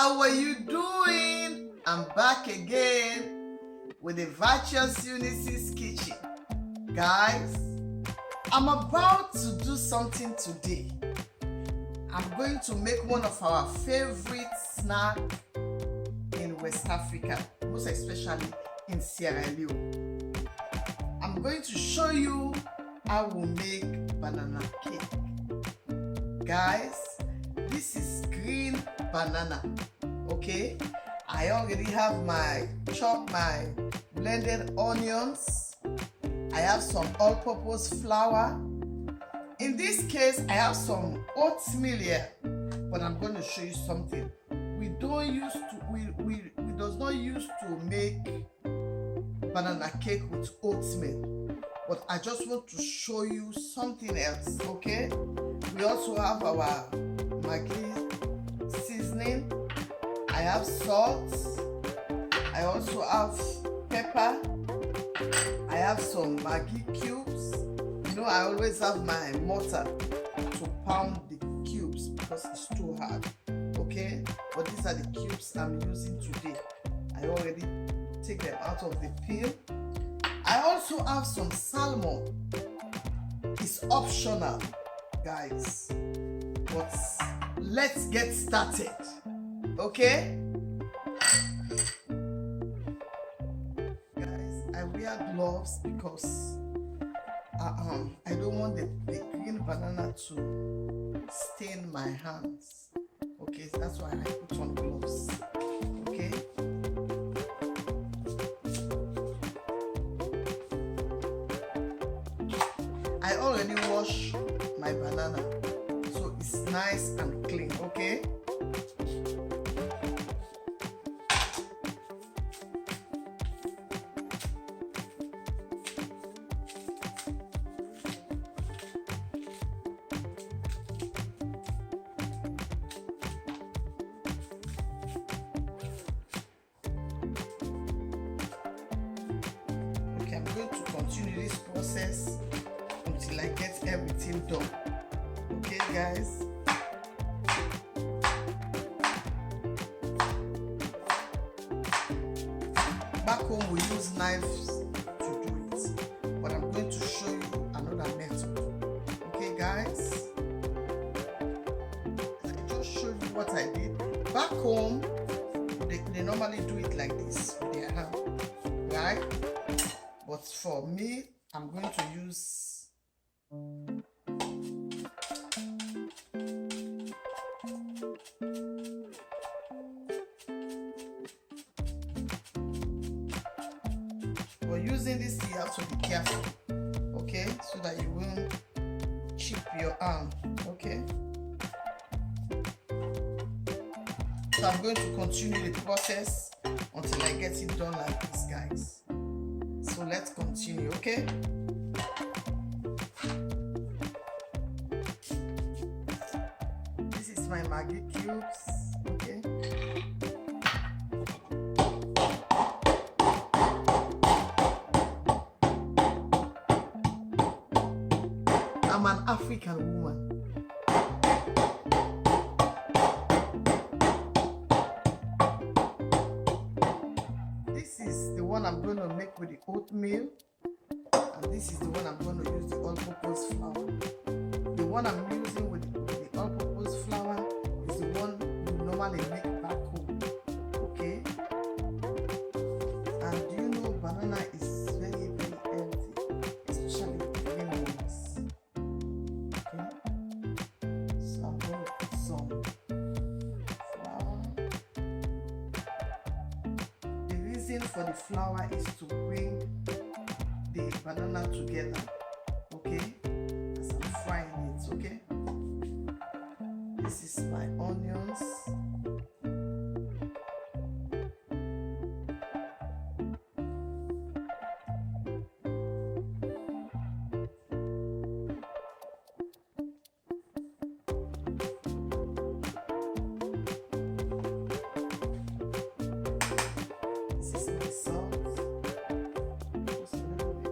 How are you doing? I'm back again with the virtuous Eunice's kitchen. Guys, I'm about to do something today. I'm going to make one of our favorite snacks in West Africa, most especially in Sierra Leone. I'm going to show you how we make banana cake. Guys, this is green banana, okay? I already have my blended onions. I have some all-purpose flour. In this case, I have some oatmeal here, but I'm going to show you something. We does not use to make banana cake with oatmeal, but I just want to show you something else, okay? We also have our Maggi seasoning. I have salt. I also have pepper. I have some Maggi cubes. You know, I always have my mortar to pound the cubes because it's too hard, okay? But these are the cubes I'm using today. I already take them out of the peel. I also have some salmon. It's optional, guys, but let's get started, okay? Guys, I wear gloves because I don't want the green banana to stain my hands, okay? That's why I put on gloves, okay? I already washed my banana, so it's nice and clean, okay? Okay, I'm going to continue this process until I get everything done. Okay, guys? Back home we use knives to do it, but I'm going to show you another method. Okay, guys? I just showed you what I did. Back home, they normally do it like this with their hand, right? But for me, I'm going to use using this, you have to be careful, okay, so that you won't chip your arm, okay? So I'm going to continue the process until I get it done like this, guys. So let's continue, okay? This is my Maggi cubes, okay? I'm an African woman. This is the one I'm going to make with the oatmeal, and this is the one I'm going to use the all-purpose flour. The one I'm using with the all-purpose flour is the one you normally make back home, okay? And do you know banana is very, very healthy, especially the green ones. Okay? So I'm going to put some flour. The reason for the flour is to bring the banana together, okay? As I'm frying it, okay? This is my onions. This is my salt. Just a little bit.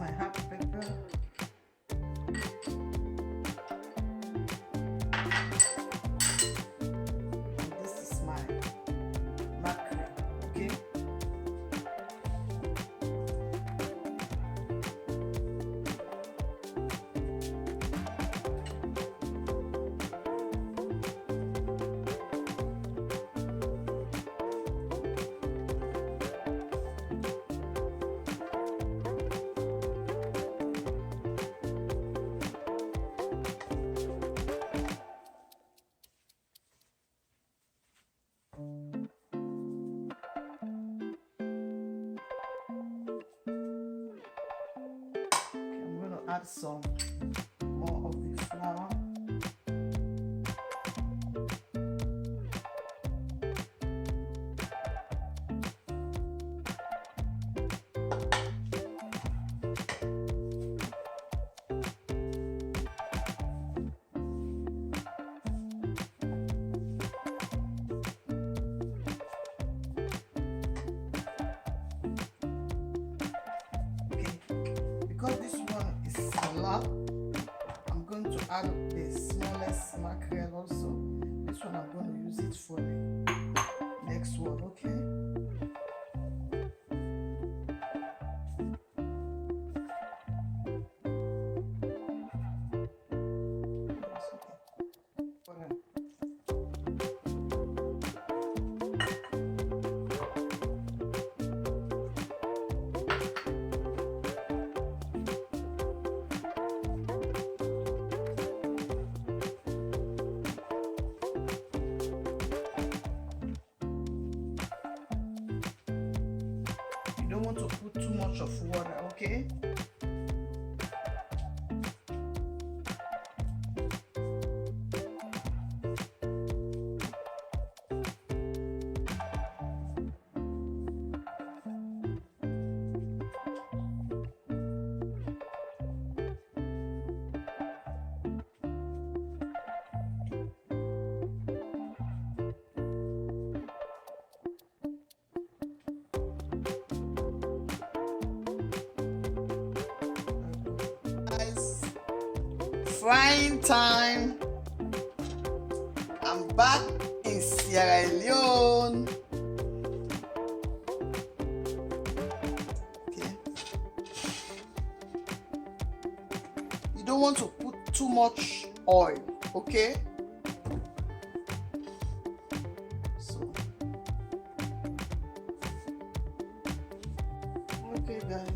my hot pepper. And this is my mackerel, okay? Add some more of the flour. Okay, because this one is salad, I'm going to add the smallest mackerel also. This one I'm going to use it for the next one, okay? Don't want to put too much of water, okay? Frying time. I'm back in Sierra Leone. Okay. You don't want to put too much oil, okay? So, okay, guys.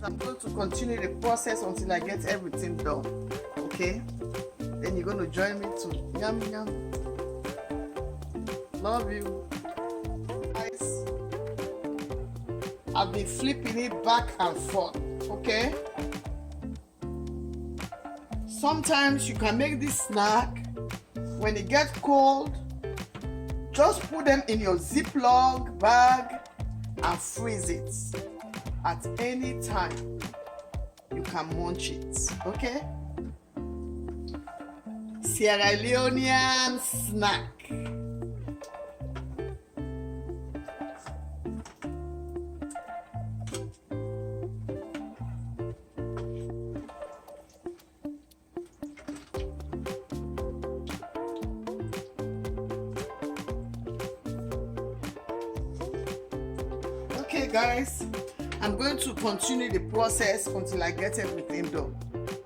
I'm going to continue the process until I get everything done, okay? Then you're going to join me to yum yum. Love you guys. I've been flipping it back and forth, okay? Sometimes you can make this snack when it gets cold. just put them in your Ziploc bag and freeze it. At any time, you can munch it, okay? Sierra Leonean snack. Okay guys, I'm going to continue the process until I get everything done.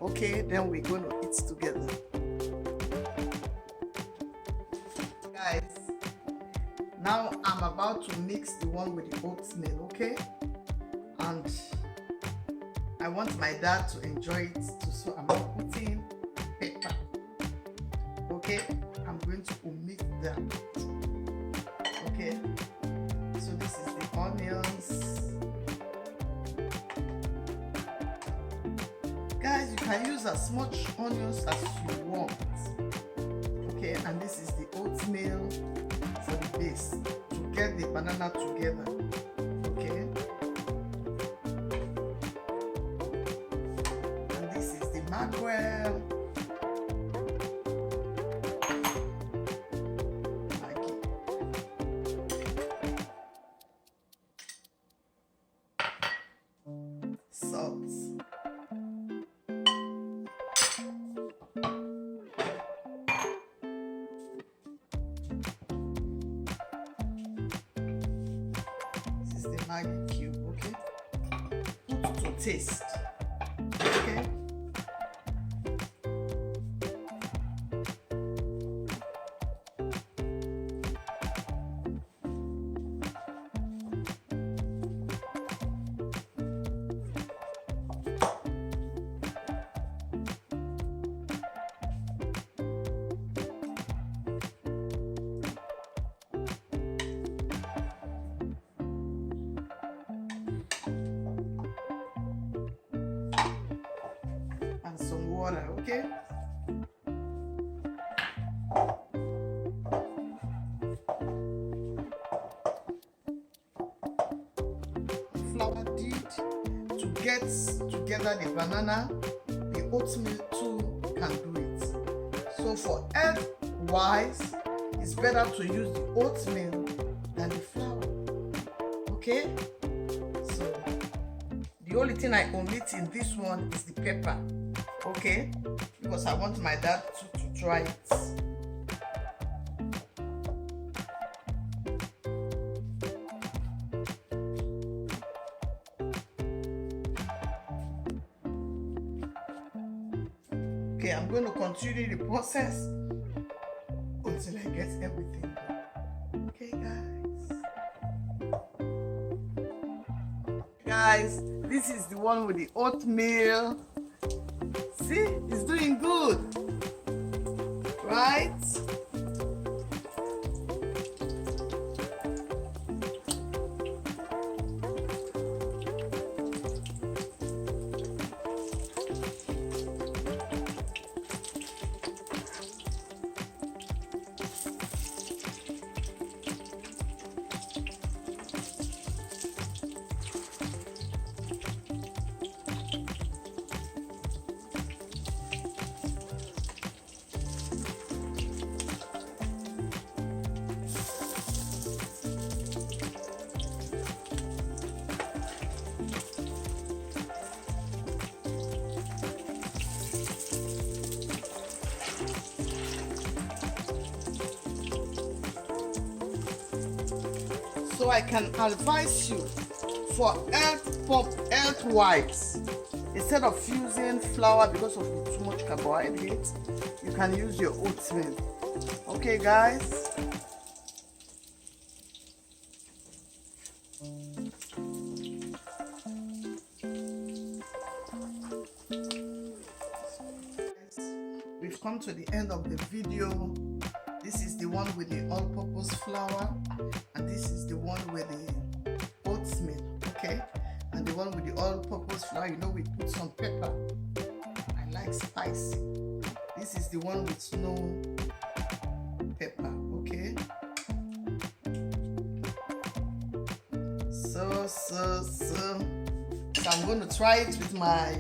Okay, then we're going to eat together. Guys, now I'm about to mix the one with the oatmeal, okay? And I want my dad to enjoy it too, so I'm not putting pepper. Okay, I'm going to omit them. Okay, so this is the onions. Guys, you can use as much onions as you want. Okay, and this is the oatmeal for the base to get the banana together. Okay, and this is the mackerel. Salt. This is the Maggi cube, okay? Put to taste, okay? And some water, okay? Flour did to get together the banana, the oatmeal too can do it. So for health wise, it's better to use the oatmeal than the flour. Okay? So the only thing I omit in this one is the pepper. Okay? Because I want my dad to try it. Okay, I'm going to continue the process until I get everything done. Okay, guys, this is the one with the oatmeal. See, it's doing good, right? So I can advise you for health wise, instead of using flour because of too much carbohydrates, you can use your oatmeal. Okay, guys. We've come to the end of the video. This is the one with the all-purpose flour, and this is the one with the oatmeal, okay? And the one with the all-purpose flour, you know, we put some pepper. I like spicy. This is the one with no pepper, okay? So I'm going to try it with my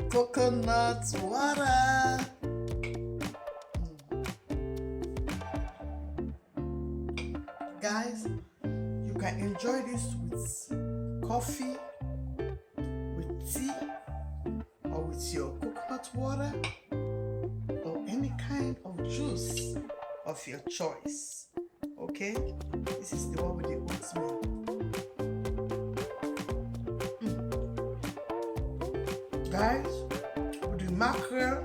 coconut water. Guys, you can enjoy this with coffee, with tea, or with your coconut water, or any kind of juice of your choice. Okay, this is the one with the oatmeal. Guys, with the mackerel,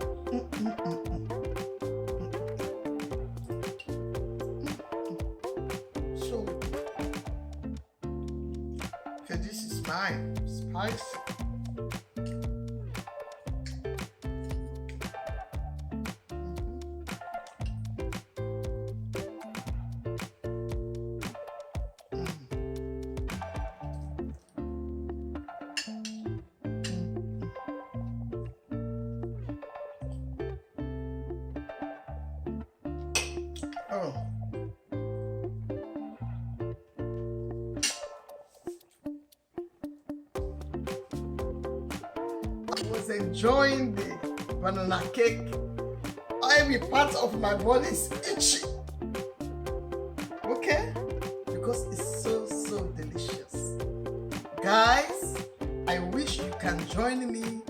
so okay, this is mine, spicy. Oh. I was enjoying the banana cake. Every part of my body is itchy. Okay? Because it's so delicious. Guys, I wish you can join me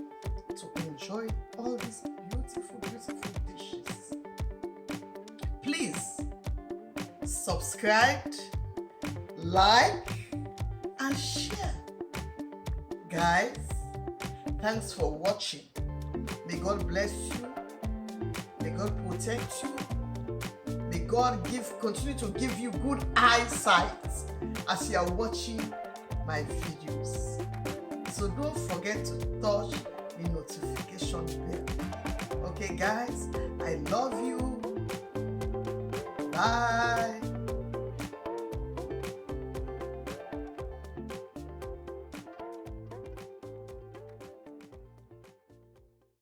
to enjoy all these beautiful dishes. Please subscribe, like, and share. Guys, thanks for watching. May God bless you. May God protect you. May God continue to give you good eyesight as you are watching my videos. So don't forget to touch the notification bell. Okay guys, I love you. Bye.